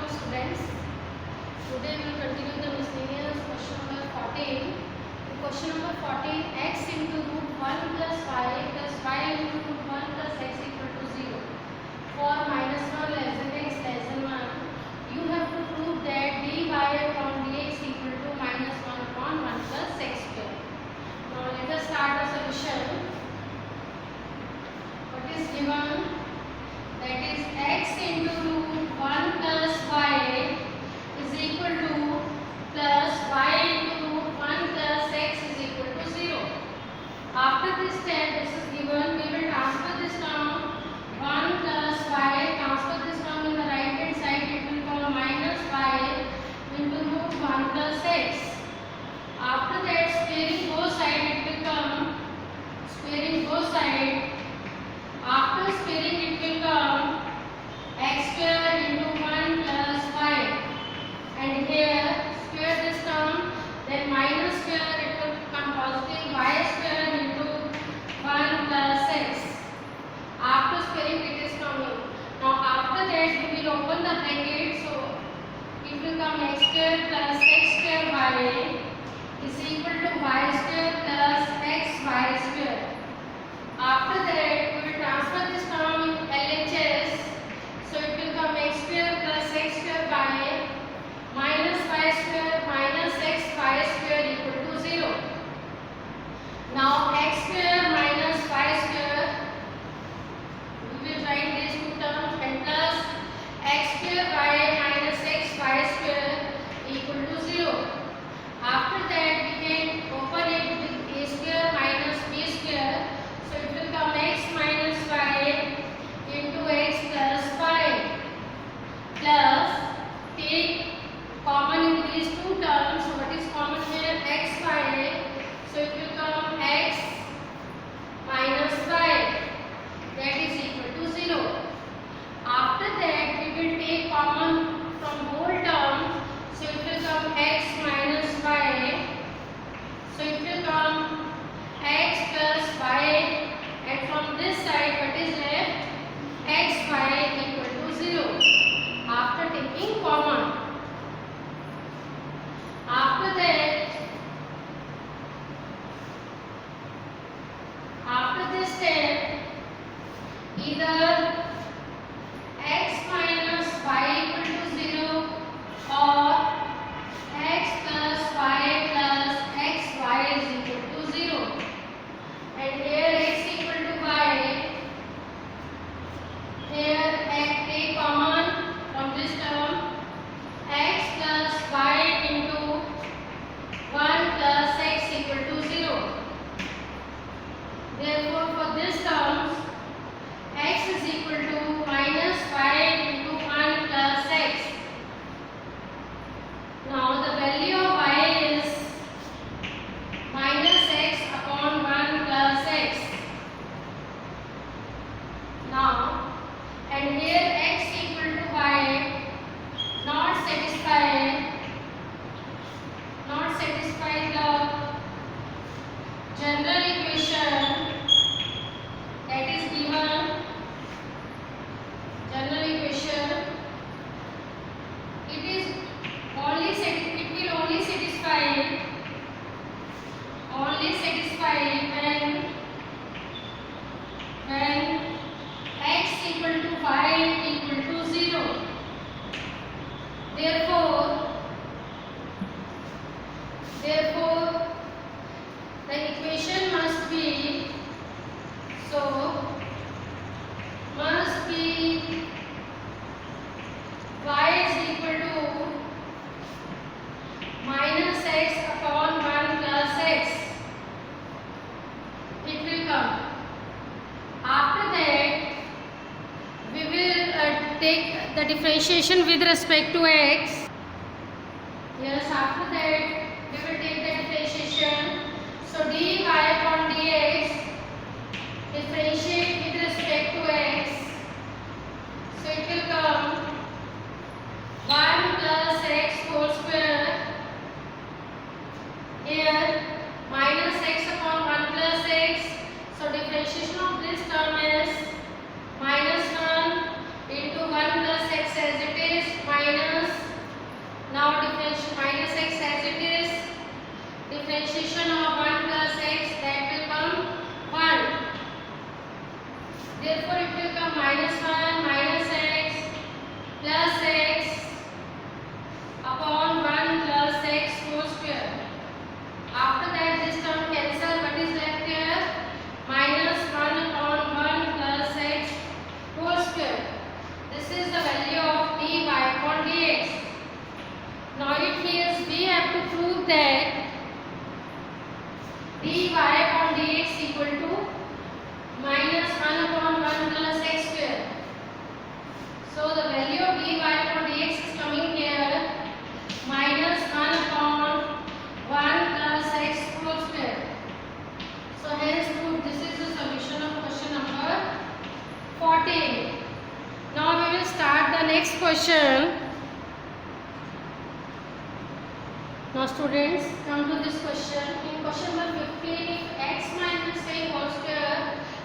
students. Today we will continue the miscellaneous question number 14. Question number 14, x into root 1 plus y into root 1 plus x equal to 0. For minus 1 less than x less than 1, you have to prove that dy upon dx equal to minus 1 upon 1 plus x square. Now let us start the solution. What is given? That is x into root 1 plus y is equal to plus y into root 1 plus x is equal to 0. After this step, this is given, we will transfer this term 1 plus y, transfer this term in the right hand side, it will become minus y into root 1 plus x. After that, squaring both sides, it will become squaring both sides. After squaring, it will come x square into 1 plus y, and here square this term, then minus square, it will become positive y square into 1 plus x. After squaring, it is coming. Now after that, we will open the bracket, so it will come x square plus x square y is equal to y square plus x y square. After that, we will transfer this term in LHS, so it will come x square plus x square y minus y square minus x y square equal to 0. Now x square minus y square, we will write these two terms, and plus x square y minus x y square equal to 0. After that, we can open it with a square minus b square. So it will come x minus y into x plus y, plus take common in these two terms. So what is common here? X y. So it will come x minus y, that is equal to 0. After that, we will take common from whole term. So it will come x minus y. So it will come x plus y, and from this side what is left? X y equal to 0 after taking common. After this step, either x minus y equal to 0 or x plus y plus xy is equal to 0. And here x equal to y, here take common from this term, x plus y into 1 plus x equal to 0. Therefore, for this terms, x is equal to minus y into 1 plus x. Now the value of y is minus x upon 1 plus x. Now, and here x equal to y, not satisfy the general equation that is given. General equation, it will only satisfy when x equal to y equal to 0. Therefore the equation must be y is equal to minus x upon 1 plus x. It will come. After that, we will take the differentiation with respect to x. Yes, after that, we will take the differentiation. So dy upon dx, differentiate with respect to x. So it will come 1 plus x whole square. Here minus x upon 1 plus x. So differentiation of this term is minus 1 into 1 plus x as it is minus Therefore, it will come -1 minus x plus x upon 1 plus x whole square. After that, this term cancel. What is left here? -1 upon 1 plus x whole square. This is the value of dy upon dx. Now it means we have to prove that dy upon dx equal to -1 upon 1 plus x square. So the value of dy upon dx is coming here -1 upon 1 plus x whole square. So hence proof. This is the solution of question number 14. Now we will start the next question. Now students, come to this question. In question number 15, if x minus a whole square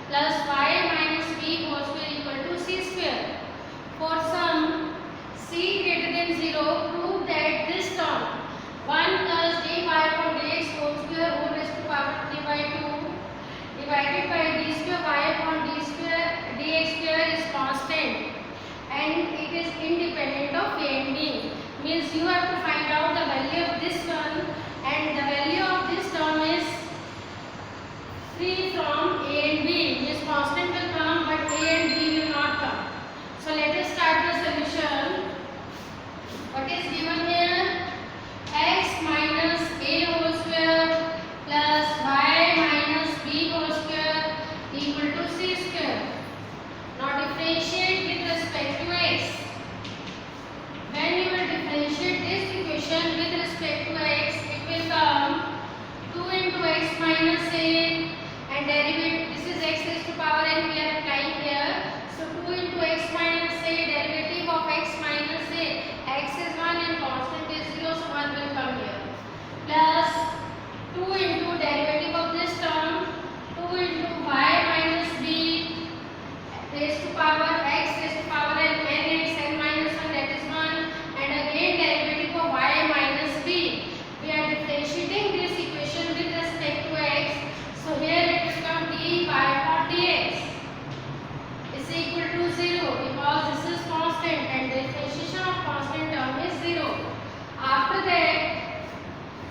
plus y minus b whole square equal to c square, for some c greater than 0, prove that this term 1 plus dy upon dx whole square whole raised to power 3 by 2 divided by d square y upon d square dx square is constant and it is independent of a and b. Means you have to find out the value of this one, and the value of this term is free from a and b. Means constant will come but a and b will not come. So let us start the solution. What is given here? X minus a whole square plus y minus b whole square equal to c square. Now differentiate with respect to x. When you will differentiate this equation with respect to x, it will come 2 into x minus a and derivative. This is x raised to power n we are applying here. So 2 into x minus a, derivative of x minus a. X is 1 and constant is 0, so 1 will come here. Plus 2 into derivative of this term, 2 into y minus b raised to power x raised to power n x n minus 1, that is 1, and again derivative of y minus b. We are differentiating this equation with respect to x. So here it will come dy upon dx is equal to 0 because this is constant and the differentiation of constant term is 0. After that,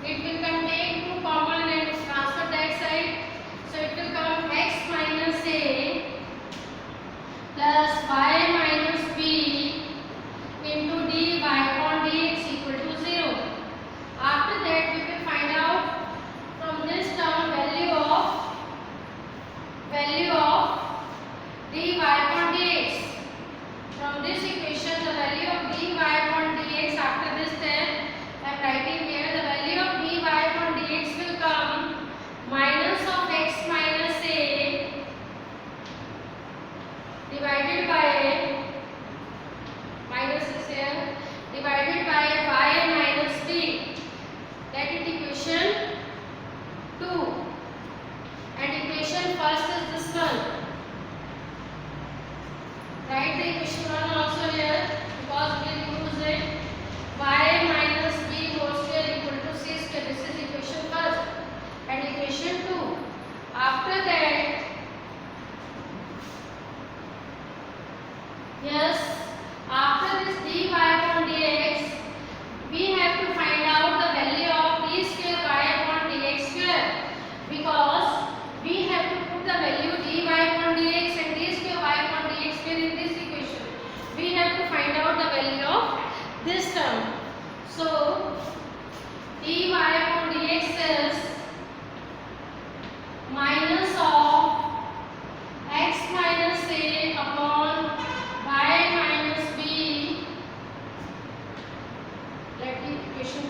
it will come take 2 common and transfer that side. So it will come x minus a plus y minus b into dy upon dx equal to 0. After that, we will find out from this term value of dy upon dx. From this equation, the value of dy upon dx after this step, I am writing here the value of dy upon dx will come minus of x minus a divided by minus is here divided by y minus b. That is equation 2, and equation first is this one. Write the equation 1 also here because we will use it. Y minus b whole square equal to c square. This is equation first, and equation 2. After that, yes, after this dy upon dx, we have to find out the value of d square y upon dx square, because we have to put the value dy upon dx and d square y upon dx square in this equation. We have to find out the value of this term. So dy upon dx is minus of x minus a upon y minus b. Let the equation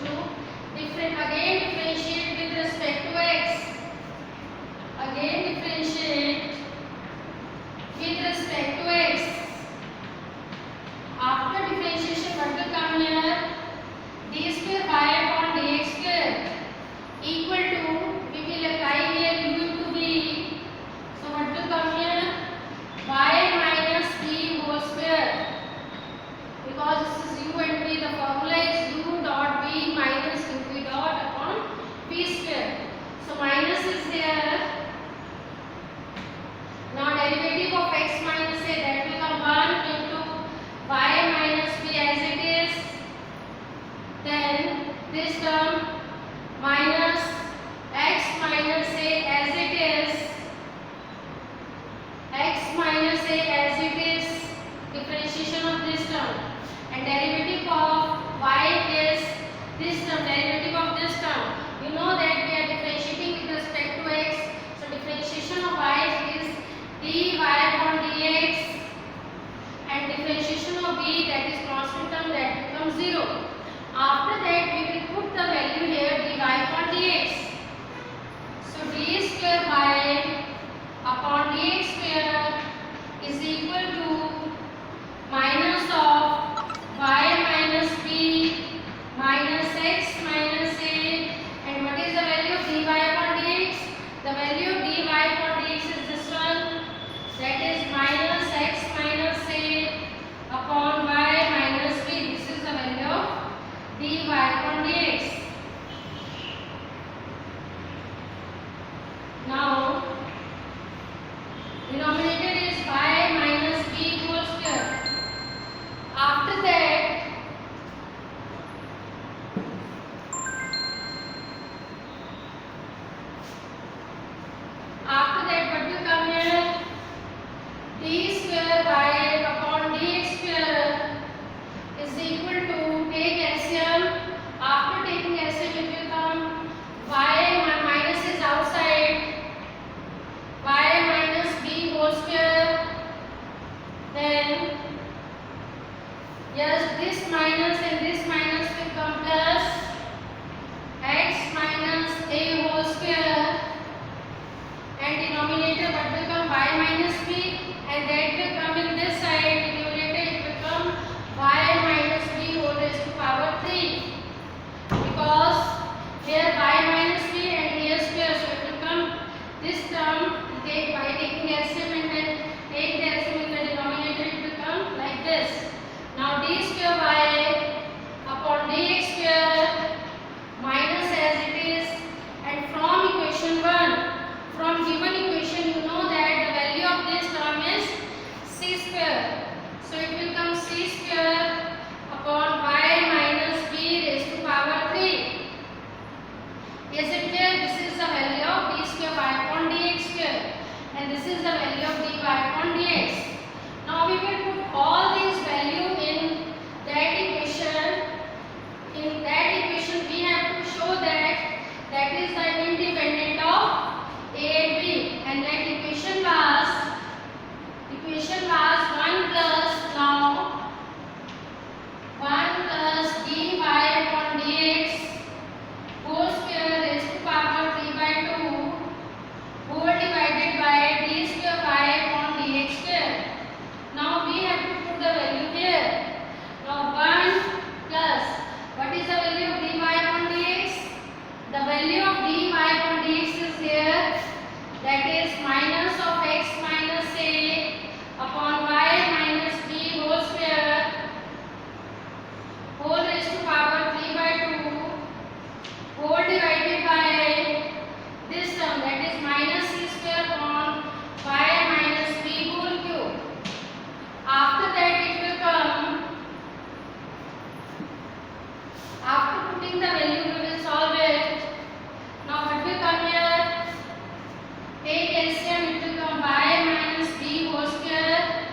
and derivative of y is this term, derivative of this term. You know that we are differentiating with respect to x, so differentiation of y is dy upon dx, and differentiation of b, that is constant term, that becomes 0. After that we will put the value here dy upon dx. So d square y upon dx square is equal to minus of y minus b minus x minus a, and what is the value of dy upon dx? The value of dy upon dx is this one, that is minus x minus a upon y minus b. This is the value of dy upon dx. Now denominator is y minus b whole square. After that what will come here? D square y upon dx square is equal to, take LCM. After taking LCM it will come y minus is outside, y minus b whole square, then yes, this minus and this minus will come plus x minus a whole square, and denominator what will come, y minus b, and that will come in this side, numerator it will come y minus b whole raised to power 3, because here y minus b and here square, so it will come this term, take by taking LCM and then take the LCM in the denominator, it will come like this. Now d square y upon dx square minus as it is, and from equation 1, from given equation you know that the value of this term is c square, so it will come c square upon y minus b raised to power 3. Is it clear? This is the value of d square y upon dx square, and this is the value of dy upon dx. Now we will put all these value in that equation. In that equation we have to show that that is the independent of a and b, and that equation was 1 plus, now 1 plus dy upon dx whole square raised to power 3 by 2 whole divided by d square y upon dx square. Now we have to put the value here. Now 1 plus, what is the value of dy upon dx? The value of dy upon dx is here, that is minus of x minus a upon y minus b whole square whole raised to power 3 by 2 whole divided by this term, that is minus c square upon y minus b whole cube. After that it will come, after putting the value we will solve it. Now what will come here? Take LCM, it will come y minus b whole square,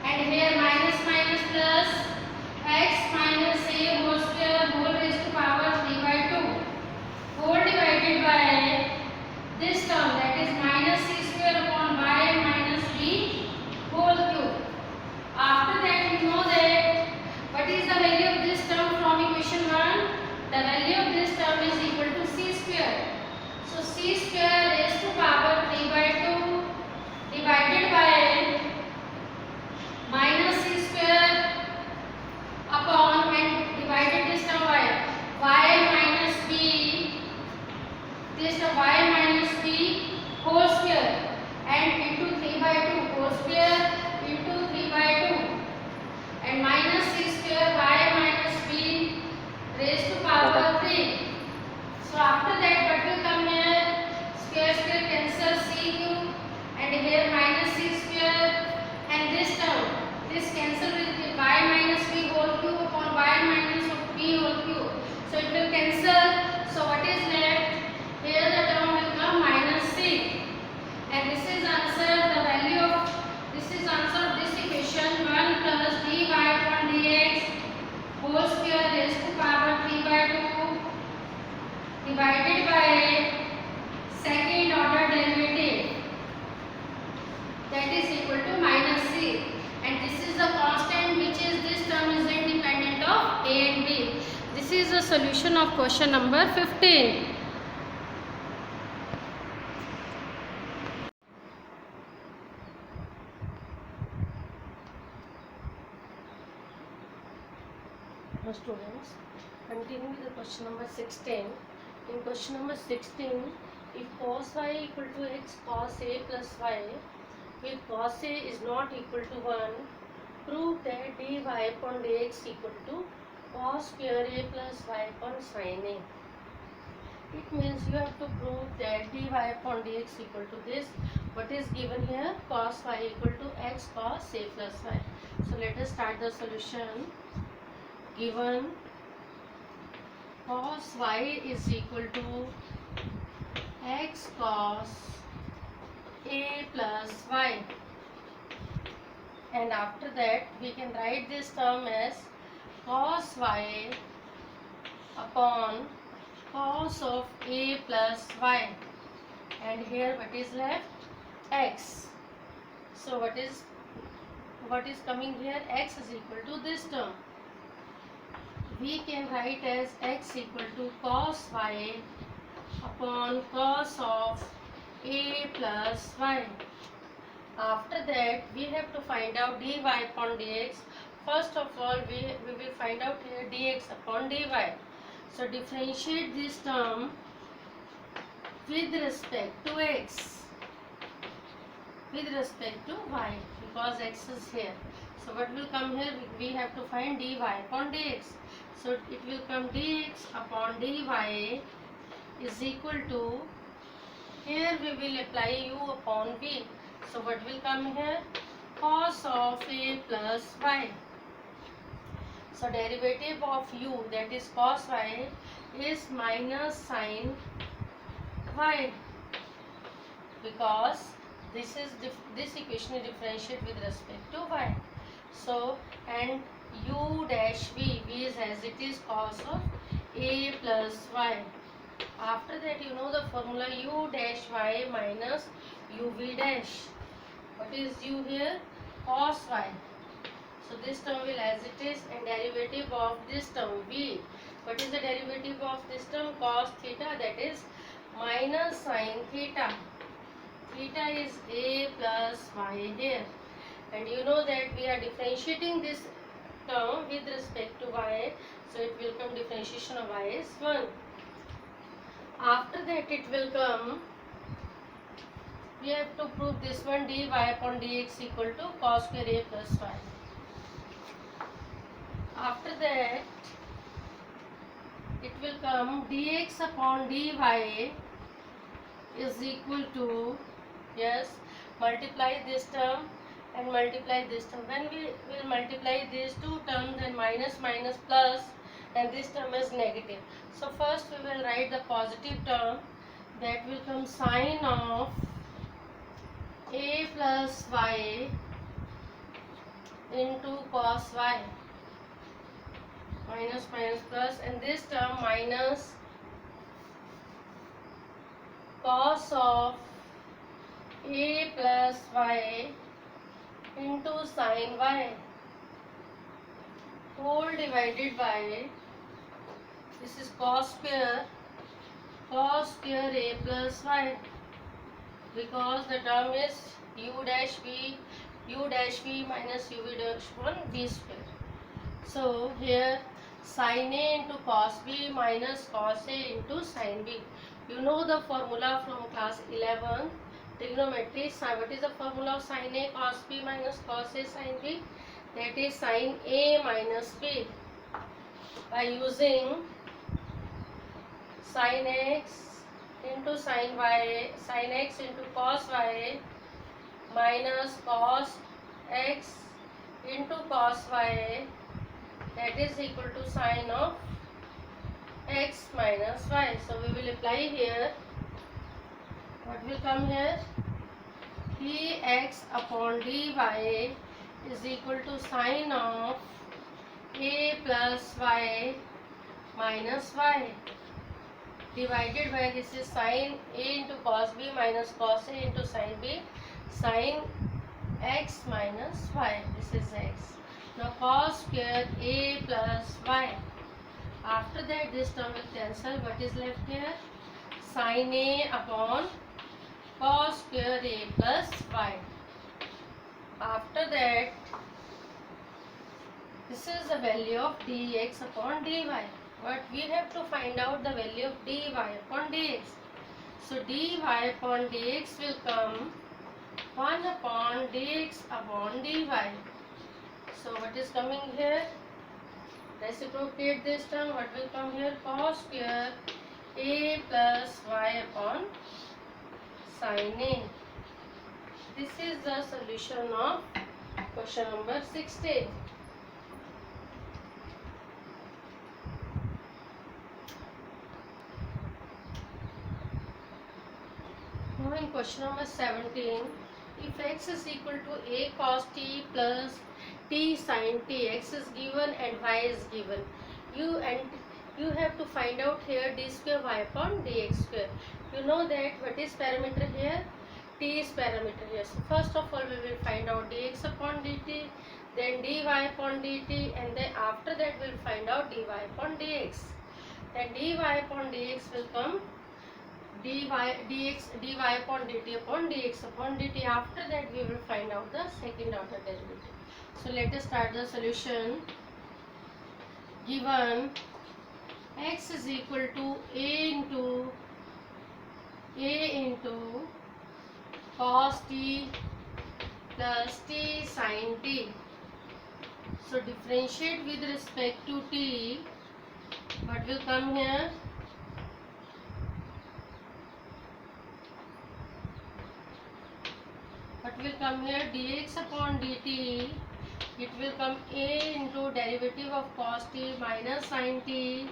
and here minus minus plus x minus a whole square whole raised to power 3 by 2 whole divided by this term, that is minus c square upon y minus b whole cube. After that we know that what is the value of this term from equation 1? The value of this term is equal to c square. So c square raised to power 3 by 2 divided by minus c square upon the solution of question number 15. Now students, continuing with the question number 16. In question number 16, if cos y equal to x cos a plus y, if cos a is not equal to 1, prove that dy upon dx equal to cos square a plus y upon sin a. It means you have to prove that dy upon dx equal to this. What is given here? Cos y equal to x cos a plus y. So let us start the solution. Given cos y is equal to x cos a plus y, and after that we can write this term as cos y upon cos of a plus y, and here what is left? X. So what is coming here? X is equal to this term. We can write as x equal to cos y upon cos of a plus y. After that we have to find out dy upon dx. First of all we will find out here dx upon dy. So differentiate this term with respect to x, with respect to y, because x is here. So what will come here? We have to find dy upon dx. So it will come dx upon dy is equal to, here we will apply u upon v. So what will come here? Cos of a plus y. So derivative of u, that is cos y, is minus sin y, because this equation is differentiate with respect to y. So and u dash v is as it is cos of a plus y. After that you know the formula u dash y minus uv dash. What is u here? Cos y. So this term will as it is, and derivative of this term v. What is the derivative of this term? Cos theta, that is minus sin theta. Theta is a plus y here, and you know that we are differentiating this term with respect to y, so it will come differentiation of y is 1. After that it will come, we have to prove this one, dy upon dx equal to cos square a plus y. After that it will come dx upon dy is equal to, yes, multiply this term and multiply this term. When we will multiply these two terms, then minus minus plus, and this term is negative. So first we will write the positive term, that will come sin of a plus y into cos y, minus minus plus, and this term minus cos of a plus y into sin y, whole divided by, this is cos square a plus y, because the term is u dash v minus uv dash 1 v square. So here sin a into cos b minus cos a into sin b. You know the formula from class 11 trigonometry. What is the formula of sin a cos b minus cos a sin b? That is sin a minus b. By using sin x into sin y, sin x into cos y minus cos x into cos y, that is equal to sin of x minus y. So we will apply here. What will come here? dx upon dy is equal to sin of a plus y minus y, divided by, this is sin a into cos b minus cos a into sin b, sin x minus y, this is x. Now cos square a plus y. After that this term will cancel. What is left here? Sin a upon cos square a plus y. After that this is the value of dx upon dy. But we have to find out the value of dy upon dx. So dy upon dx will come 1 upon dx upon dy. So what is coming here? Reciprocate this term. What will come here? Cos square a plus y upon sin a. This is the solution of question number 16. Now in question number 17, if x is equal to a cos t plus t sin t, x is given and y is given. You have to find out here d square y upon dx square. You know that what is parameter here? T is parameter here. So first of all we will find out dx upon dt, then dy upon dt, and then after that we will find out dy upon dx. Then dy upon dx will come dy upon dt upon dx upon dt. After that we will find out the second order derivative. So let us start the solution. Given x is equal to a into cos t plus t sin t. So differentiate with respect to t. What will come here? What will come here? Dx upon dt. It will come a into derivative of cos t minus sin t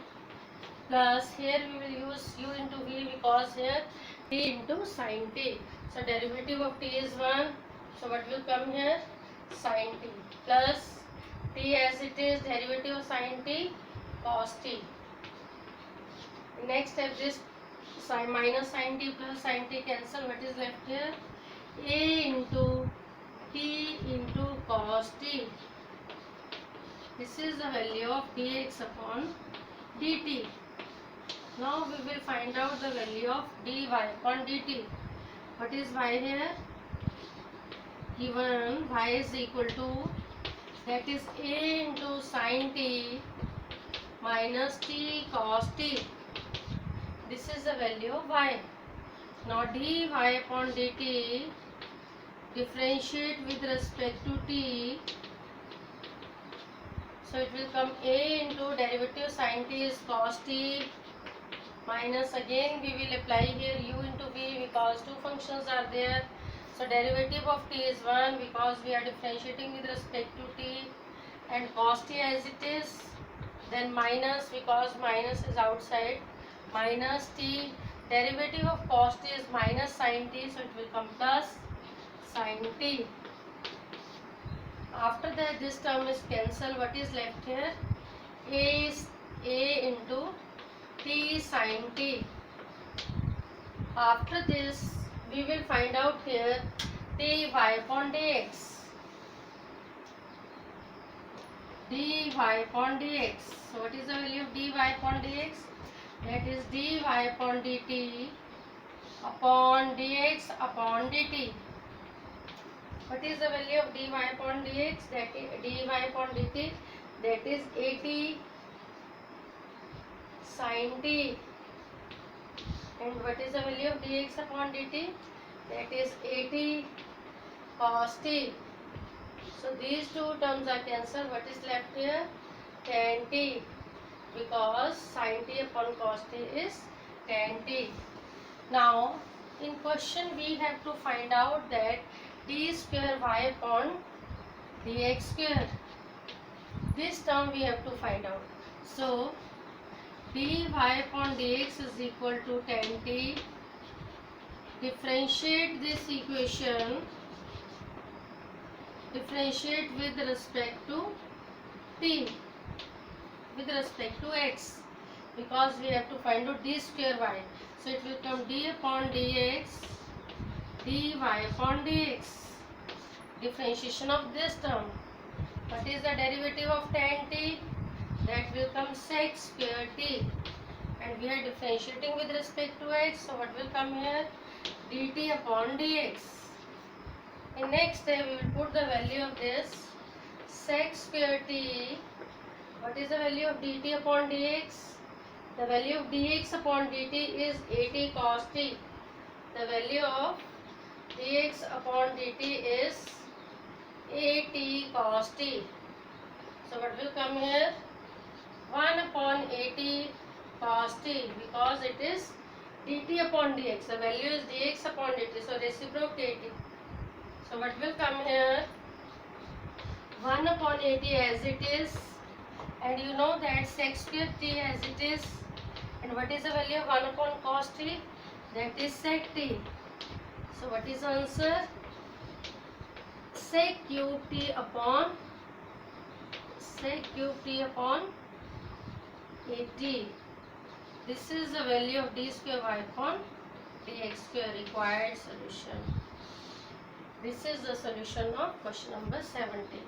plus, here we will use u into v because here t into sin t. So derivative of t is 1. So what will come here? Sin t plus t as it is, derivative of sin t cos t. Next step, this sin minus sin t plus sin t cancel. What is left here? A into t into cos t. This is the value of dx upon dt. Now we will find out the value of dy upon dt. What is y here? Given y is equal to, that is a into sin t minus t cos t. This is the value of y. Now dy upon dt, differentiate with respect to t. So it will come a into derivative sin t is cos t minus, again we will apply here u into v because two functions are there. So derivative of t is 1 because we are differentiating with respect to t, and cos t as it is, then minus because minus is outside, minus t, derivative of cos t is minus sin t, so it will come plus sin t. After that this term is cancelled. What is left here? A is a into t sin t. After this we will find out here dy upon dx. Dy upon dx. So what is the value of dy upon dx? That is dy upon dt upon dx upon dt. What is the value of dy upon dx? That is dy upon dt, that is at sin t. And what is the value of dx upon dt? That is at cos t. So these two terms are cancelled. What is left here? Tan t, because sin t upon cos t is tan t. Now in question we have to find out that d square y upon dx square. This term we have to find out. So dy upon dx is equal to tan t. Differentiate this equation. Differentiate with respect to t, with respect to x, because we have to find out d square y. So it will come d upon dx, dy upon dx. Differentiation of this term. What is the derivative of tan t? that will come sec square t, and we are differentiating with respect to x, so what will come here? Dt upon dx. In next step we will put the value of this sec square t. What is the value of dt upon dx? The value of dx upon dt is at cos t. The value of dx upon dt is at cos t. So what will come here? 1 upon at cos t, because it is dt upon dx. The value is dx upon dt, so reciprocate. So what will come here? 1 upon at as it is, and you know that sec square t as it is. And what is the value of 1 upon cos t? That is sec t. So what is the answer? Sec cube t upon at. This is the value of d square y upon dx square, required solution. This is the solution of question number 17.